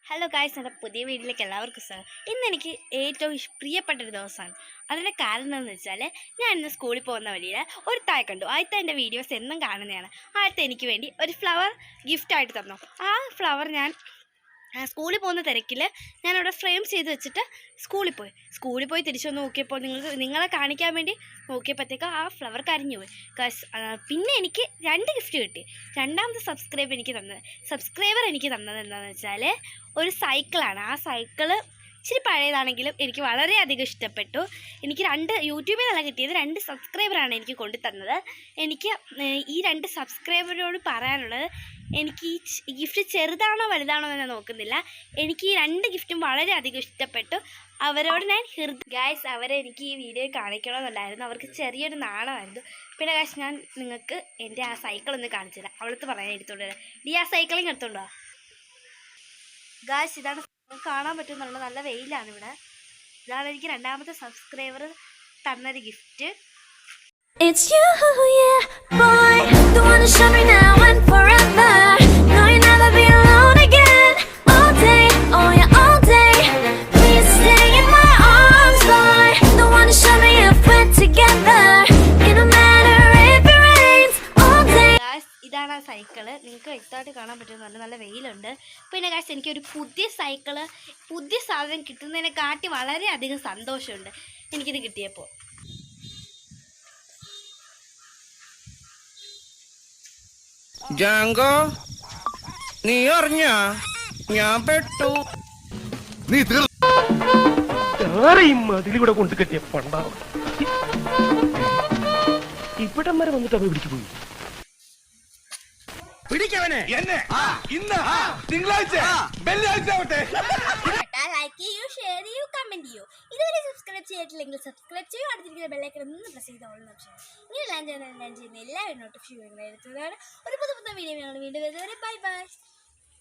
Hello guys, എൻ്റെ പുതിയ വീട്ടിലേക്ക് എല്ലാവർക്കും സ്വാഗതം. ഇന്നെനിക്ക് ഏറ്റവും പ്രിയപ്പെട്ടൊരു ദിവസമാണ്. അതിൻ്റെ കാരണം എന്ന് വെച്ചാൽ, ഞാൻ ഇന്ന് സ്കൂളിൽ പോകുന്ന വഴിയിൽ ഒരു താഴെ കണ്ടു. ആദ്യത്തെ എൻ്റെ വീഡിയോസ് എന്നും കാണുന്നതാണ്. ആദ്യത്തെ എനിക്ക് വേണ്ടി ഒരു ഫ്ലവർ ഗിഫ്റ്റായിട്ട് തന്നു. ആ ഫ്ലവർ ഞാൻ സ്കൂളിൽ പോകുന്ന തിരക്കിൽ ഞാനവിടെ ഫ്രെയിം ചെയ്ത് വെച്ചിട്ട് സ്കൂളിൽ പോയി തിരിച്ചു വന്ന് നോക്കിയപ്പോൾ നിങ്ങളെ കാണിക്കാൻ വേണ്ടി നോക്കിയപ്പോഴത്തേക്ക് ആ ഫ്ലവർ കരിഞ്ഞു പോയി. പിന്നെ എനിക്ക് 2 ഗിഫ്റ്റ് കിട്ടി. രണ്ടാമത്തെ സബ്സ്ക്രൈബർ എനിക്ക് തന്നത് എന്താണെന്ന് വെച്ചാൽ ഒരു സൈക്കിളാണ്. ആ സൈക്കിള് ഇച്ചിരി പഴയതാണെങ്കിലും എനിക്ക് വളരെയധികം ഇഷ്ടപ്പെട്ടു. എനിക്ക് യൂട്യൂബിൽ നിന്നല്ല കിട്ടിയത്, 2 സബ്സ്ക്രൈബറാണ് എനിക്ക് കൊണ്ടു തന്നത്. എനിക്ക് ഈ 2 സബ്സ്ക്രൈബറോട് പറയാനുള്ളത്, എനിക്ക് ഈ ഗിഫ്റ്റ് ചെറുതാണോ വലുതാണോ എന്ന് ഞാൻ നോക്കുന്നില്ല. എനിക്ക് ഈ 2 ഗിഫ്റ്റും വളരെയധികം ഇഷ്ടപ്പെട്ടു. അവരോട് ഞാൻ ഗായ്സ്, അവരെ എനിക്ക് ഈ വീഡിയോ കാണിക്കണമെന്നുണ്ടായിരുന്നു. അവർക്ക് ചെറിയൊരു നാണമായിരുന്നു. പിന്നെ ഗായ്സ്, ഞാൻ നിങ്ങൾക്ക് എൻ്റെ ആ സൈക്കിളൊന്ന് കാണിച്ചു തരാം. അവളത്ത് പറയാൻ എടുത്തോണ്ട് വരാം. നീ ആ സൈക്കിളിങ് എടുത്തോണ്ടോ ഗായ്സ്? ഇതാണ് കാണാൻ പറ്റുന്നുണ്ട്, നല്ല വെയിലാണ് ഇവിടെ. ഇതാണ് എനിക്ക് രണ്ടാമത്തെ സബ്സ്ക്രൈബർ തന്നൊരു gift. It's you, yeah, boy, the one to show me now and forever. No, you'll never be alone again. All day, oh yeah, all day. Please stay in my arms, boy, the one to show me if we're together. It don't matter if it rains. All day. ഇതാണ് ആ cycle. നിങ്ങൾക്ക് വ്യക്തമായിട്ട് കാണാൻ പറ്റുന്നുണ്ട്, നല്ല വെയിലുണ്ട്. പിന്നെ guys, എനിക്കൊരു പുതിയ സാധനം കിട്ടുന്നതിനെക്കാട്ടി വളരെയധികം സന്തോഷമുണ്ട് എനിക്കിത് കിട്ടിയപ്പോൾ. ജാങ്കോ, നീ അറിഞ്ഞ ഞാൻ പെട്ടു. നീ അതിലൂടെ കൊണ്ട് കെട്ടിയ പണ്ടാ ഇവിടം വരെ വന്നിട്ട് അവ പിടിച്ചു പോയി. പിടിക്കവനെ എന്നെ ഇന്ന് തിങ്കളാഴ്ച വെള്ളിയാഴ്ച ആവട്ടെ. ലൈക്ക് ചെയ്യൂ, ഷെയർ ചെയ്യൂ, കമന്റ് ചെയ്യൂ. ഇതുവരെ സബ്സ്ക്രൈബ് ചെയ്തിട്ടില്ലെങ്കിൽ സബ്സ്ക്രൈബ് ചെയ്യൂ. അടുത്തിരിക്കുന്ന ബെല്ലൈക്കൺ ഒന്ന് പ്രസ് ചെയ്തോളൂ. ഇനി ലാൻഡ് ചെയ്യുന്ന എല്ലാവരും നോട്ടിഫിക്കേഷൻ വരുന്നതാണ്. ഒരു പുതിയ വീഡിയോ വീണ്ടും വരുന്നവരെ ബൈ ബൈ.